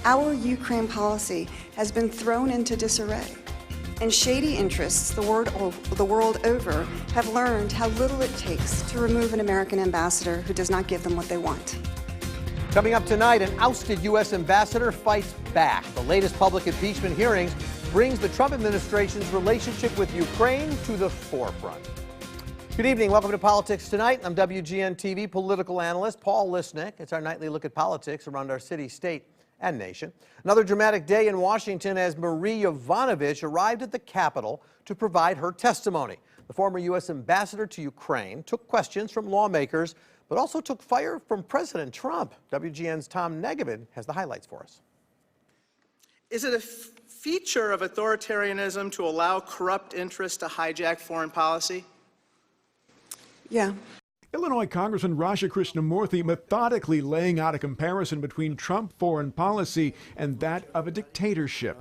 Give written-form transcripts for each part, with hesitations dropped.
Our Ukraine policy has been thrown into disarray, and shady interests the world over have learned how little it takes to remove an American ambassador who does not give them what they want. Coming up tonight, an ousted U.S. ambassador fights back. The latest public impeachment hearings brings the Trump administration's relationship with Ukraine to the forefront. Good evening. Welcome to Politics Tonight. I'm WGN-TV political analyst Paul Lisnick. It's our nightly look at politics around our city, state, and nation. Another dramatic day in Washington as Marie Yovanovitch arrived at the Capitol to provide her testimony. The former U.S. ambassador to Ukraine took questions from lawmakers, but also took fire from President Trump. WGN's Tom Negovid has the highlights for us. Is it a feature of authoritarianism to allow corrupt interests to hijack foreign policy? Yeah. Illinois Congressman Raja Krishnamurthy methodically laying out a comparison between Trump foreign policy and that of a dictatorship,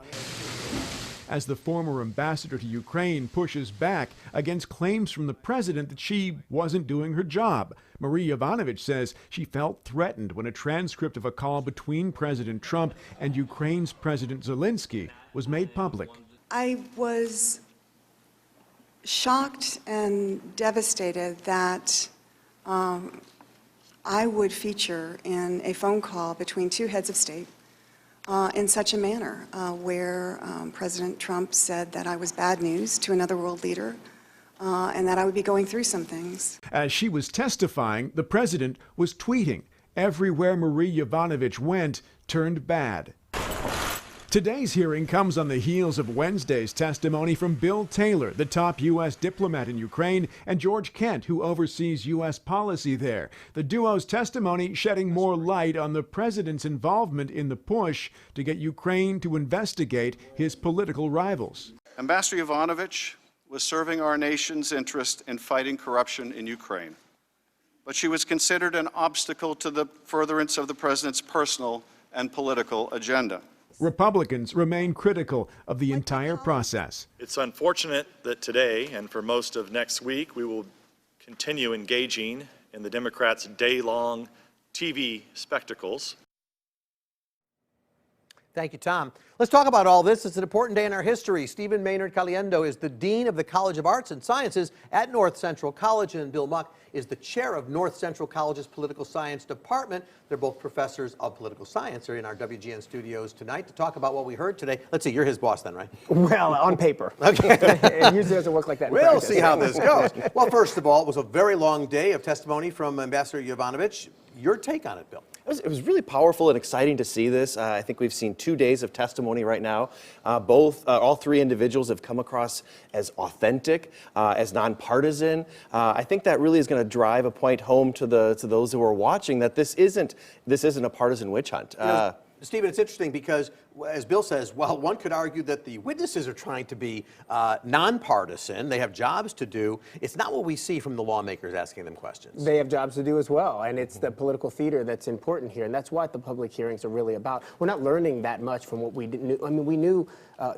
as the former ambassador to Ukraine pushes back against claims from the president that she wasn't doing her job. Marie Yovanovitch says she felt threatened when a transcript of a call between President Trump and Ukraine's President Zelensky was made public. I was shocked and devastated that I would feature in a phone call between two heads of state in such a manner where President Trump said that I was bad news to another world leader and that I would be going through some things. As she was testifying, the president was tweeting. Everywhere Marie Yovanovitch went turned bad. Today's hearing comes on the heels of Wednesday's testimony from Bill Taylor, the top U.S. diplomat in Ukraine, and George Kent, who oversees U.S. policy there. The duo's testimony shedding more light on the president's involvement in the push to get Ukraine to investigate his political rivals. Ambassador Yovanovitch was serving our nation's interest in fighting corruption in Ukraine, but she was considered an obstacle to the furtherance of the president's personal and political agenda. Republicans remain critical of the entire process. It's unfortunate that today and for most of next week we will continue engaging in the Democrats' day-long TV spectacles. Thank you, Tom. Let's talk about all this. It's an important day in our history. Stephen Maynard Caliendo is the Dean of the College of Arts and Sciences at North Central College, and Bill Muck is the chair of North Central College's Political Science Department. They're both professors of political science. They're in our WGN studios tonight to talk about what we heard today. Let's see, you're his boss then, right? Well, on paper. Okay. It usually doesn't work like that in We'll practice. see how this goes. Well, first of all, it was a very long day of testimony from Ambassador Yovanovitch. Your take on it, Bill? It was really powerful and exciting to see this. I think we've seen 2 days of testimony right now. All three individuals have come across as authentic, as nonpartisan. I think that really is going to drive a point home to those who are watching that this isn't a partisan witch hunt. Stephen, it's interesting because, as Bill says, well, one could argue that the witnesses are trying to be nonpartisan. They have jobs to do. It's not what we see from the lawmakers asking them questions. They have jobs to do as well, and it's the political theater that's important here, and that's what the public hearings are really about. We're not learning that much from what we knew. I mean, we knew,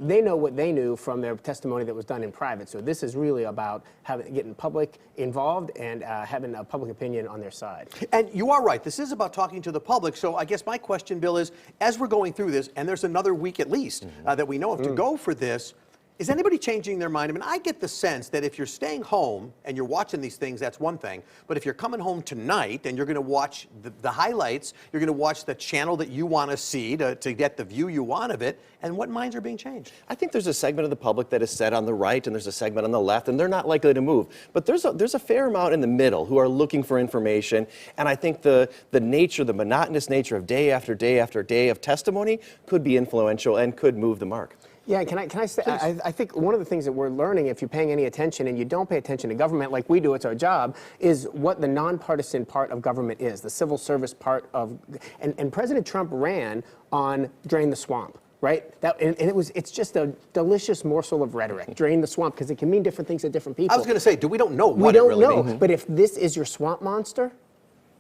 they know what they knew from their testimony that was done in private, so this is really about getting public involved and having a public opinion on their side. And you are right. This is about talking to the public, so I guess my question, Bill, is, as we're going through this, and there's another week at least that we know of to go for this, is anybody changing their mind? I mean, I get the sense that if you're staying home and you're watching these things, that's one thing. But if you're coming home tonight and you're going to watch the highlights, you're going to watch the channel that you want to see to get the view you want of it, and what minds are being changed? I think there's a segment of the public that is set on the right and there's a segment on the left, and they're not likely to move. But there's a fair amount in the middle who are looking for information, and I think the monotonous nature of day after day after day of testimony could be influential and could move the mark. Yeah, can I say, I think one of the things that we're learning, if you're paying any attention and you don't pay attention to government like we do, it's our job, is what the nonpartisan part of government is, the civil service part of, and President Trump ran on drain the swamp. Right? It's just a delicious morsel of rhetoric, drain the swamp, because it can mean different things to different people. I was going to say, we don't know what we don't it really know, means. but if this is your swamp monster,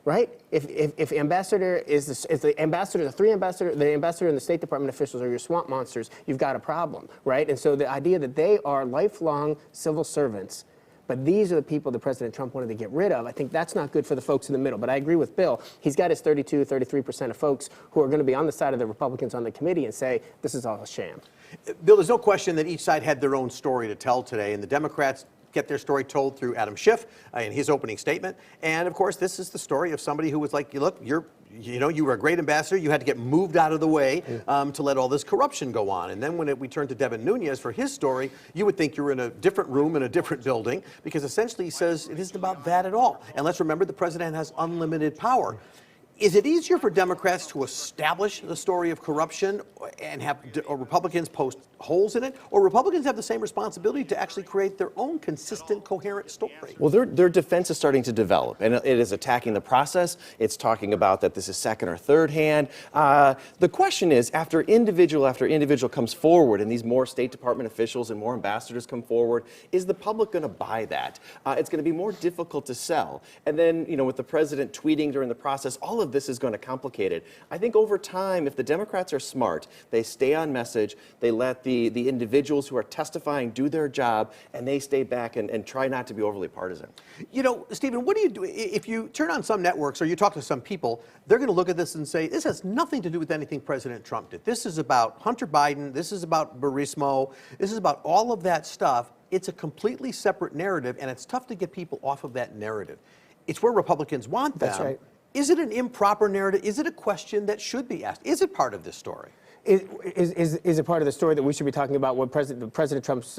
right? If ambassador the ambassador and the State Department officials are your swamp monsters, you've got a problem, right? And so the idea that they are lifelong civil servants But these are the people that President Trump wanted to get rid of. I think that's not good for the folks in the middle. But I agree with Bill. He's got his 32, 33% of folks who are going to be on the side of the Republicans on the committee and say, this is all a sham. Bill, there's no question that each side had their own story to tell today, and the Democrats get their story told through Adam Schiff in his opening statement. And of course, this is the story of somebody who was like, look, you were a great ambassador. You had to get moved out of the way to let all this corruption go on. And then when we turned to Devin Nunes for his story, you would think you were in a different room in a different building, because essentially he says it isn't about that at all. And let's remember, the president has unlimited power. Is it easier for Democrats to establish the story of corruption and have Republicans post holes in it, or Republicans have the same responsibility to actually create their own consistent, coherent story? Well, their defense is starting to develop, and it is attacking the process. It's talking about that this is second or third hand. The question is, after individual comes forward, and these more State Department officials and more ambassadors come forward, is the public going to buy that? It's going to be more difficult to sell. And then, with the president tweeting during the process, all of this is going to complicate it. I think over time, if the Democrats are smart, they stay on message, they let the individuals who are testifying do their job, and they stay back and try not to be overly partisan. Stephen, what do you do if you turn on some networks or you talk to some people? They're going to look at this and say, this has nothing to do with anything President Trump did. This is about Hunter Biden. This is about Burisma. This is about all of that stuff. It's a completely separate narrative, and it's tough to get people off of that narrative. It's where Republicans want them. That's right. Is it an improper narrative? Is it a question that should be asked? Is it part of this story? Is it part of the story that we should be talking about what President Trump's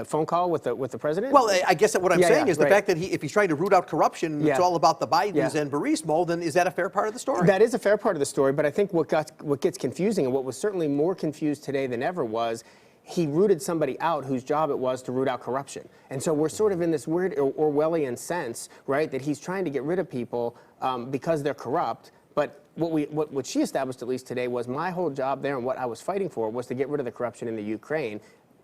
phone call with the president? Well, I guess that what I'm saying is the right. fact that if he's trying to root out corruption, it's all about the Bidens and Burisma, then is that a fair part of the story? That is a fair part of the story, but I think what gets confusing, and what was certainly more confused today than ever, was he rooted somebody out whose job it was to root out corruption. And so we're sort of in this weird Orwellian sense, right, that he's trying to get rid of people because they're corrupt. But what she established, at least today, was my whole job there and what I was fighting for was to get rid of the corruption in the Ukraine.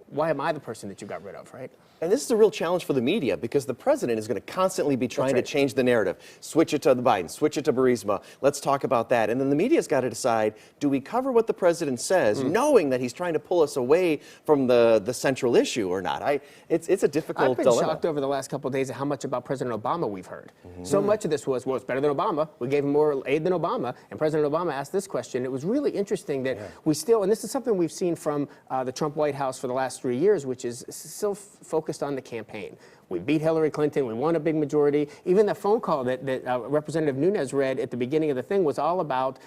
Why am I the person that you got rid of, right? And this is a real challenge for the media, because the president is going to constantly be trying to change the narrative. Switch it to the Biden, switch it to Burisma. Let's talk about that. And then the media's got to decide, do we cover what the president says, knowing that he's trying to pull us away from the central issue or not? It's a difficult dilemma. I've been shocked over the last couple of days at how much about President Obama we've heard. So much of this was, well, it's better than Obama. We gave him more aid than Obama. And President Obama asked this question. It was really interesting that we still, and this is something we've seen from the Trump White House for the last 3 years, which is still focused on the campaign. We beat Hillary Clinton. We won a big majority. Even the phone call that Representative Nunes read at the beginning of the thing was all about,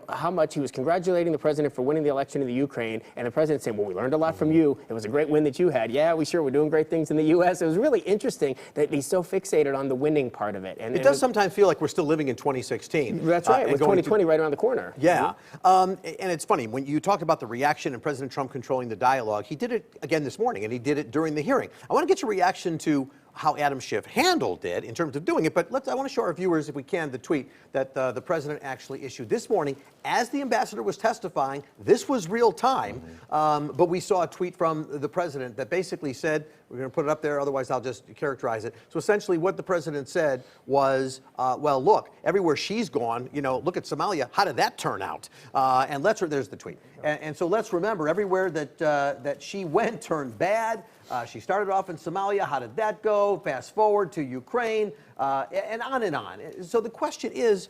how much he was congratulating the president for winning the election in the Ukraine, and the president saying, well, we learned a lot from you. It was a great win that you had. Yeah, we're doing great things in the U.S. It was really interesting that he's so fixated on the winning part of it. And it does sometimes feel like we're still living in 2016. That's right. With 2020 right around the corner. Yeah. And it's funny, when you talk about the reaction and President Trump controlling the dialogue, he did it again this morning, and he did it during the hearing. I want to get your reaction to how Adam Schiff handled it in terms of doing it, but I want to show our viewers, if we can, the tweet that the president actually issued this morning as the ambassador was testifying. This was real time, but we saw a tweet from the president that basically said, we're going to put it up there, otherwise I'll just characterize it. So essentially what the president said was, well, look, everywhere she's gone, look at Somalia, how did that turn out? And there's the tweet. And so let's remember, everywhere that she went turned bad. She started off in Somalia. How did that go? Fast forward to Ukraine, and on and on. So the question is,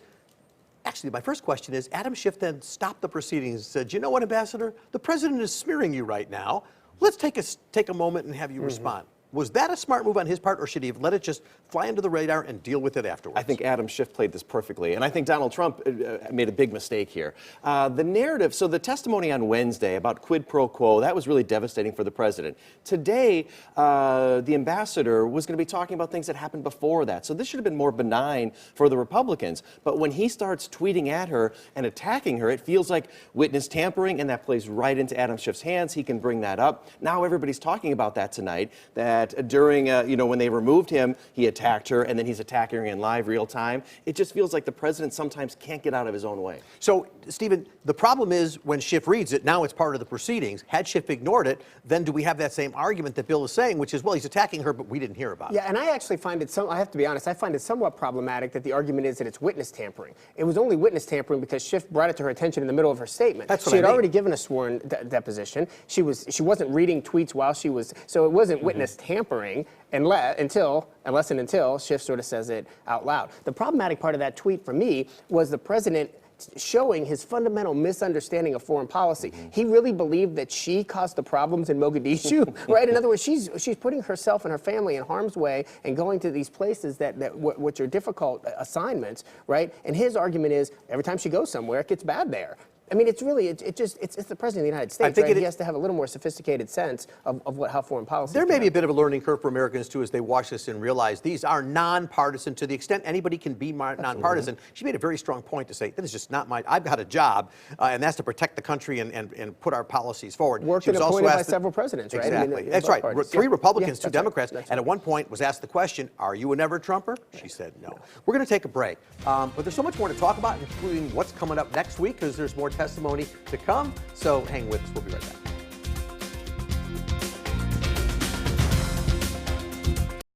actually, my first question is, Adam Schiff then stopped the proceedings and said, you know what, Ambassador? The president is smearing you right now. Let's take a moment and have you respond. Was that a smart move on his part, or should he have let it just fly under the radar and deal with it afterwards? I think Adam Schiff played this perfectly, and I think Donald Trump made a big mistake here. The narrative, so the testimony on Wednesday about quid pro quo, that was really devastating for the president. Today, the ambassador was going to be talking about things that happened before that, so this should have been more benign for the Republicans. But when he starts tweeting at her and attacking her, it feels like witness tampering, and that plays right into Adam Schiff's hands. He can bring that up. Now everybody's talking about that tonight, that during, when they removed him, he attacked her, and then he's attacking her in live, real time. It just feels like the president sometimes can't get out of his own way. So, Stephen, the problem is when Schiff reads it, now it's part of the proceedings. Had Schiff ignored it, then do we have that same argument that Bill is saying, which is, well, he's attacking her, but we didn't hear about it. Yeah, and I actually find it, I have to be honest, I find it somewhat problematic that the argument is that it's witness tampering. It was only witness tampering because Schiff brought it to her attention in the middle of her statement. That's what she had I mean. already given a sworn deposition. She wasn't reading tweets while she was, so it wasn't witness tampering. hampering unless and until Schiff sort of says it out loud. The problematic part of that tweet for me was the president showing his fundamental misunderstanding of foreign policy. He really believed that she caused the problems in Mogadishu, right? In other words, she's putting herself and her family in harm's way and going to these places which are difficult assignments, right? And his argument is every time she goes somewhere, it gets bad there. I mean, it's really, it's the president of the United States, right? He has to have a little more sophisticated sense of how foreign policy. There may be a bit of a learning curve for Americans, too, as they watch this and realize these are nonpartisan to the extent anybody can be nonpartisan. She made a very strong point to say, that is just not I've got a job, and that's to protect the country and put our policies forward. Worked and appointed by several presidents, right? Exactly. I mean, that's right. parties. 3 Republicans, 2 that's Democrats, right. and at one point was asked the question, are you a never Trumper? She said no. We're going to take a break, but there's so much more to talk about, including what's coming up next week, because there's more testimony to come. So hang with us. We'll be right back.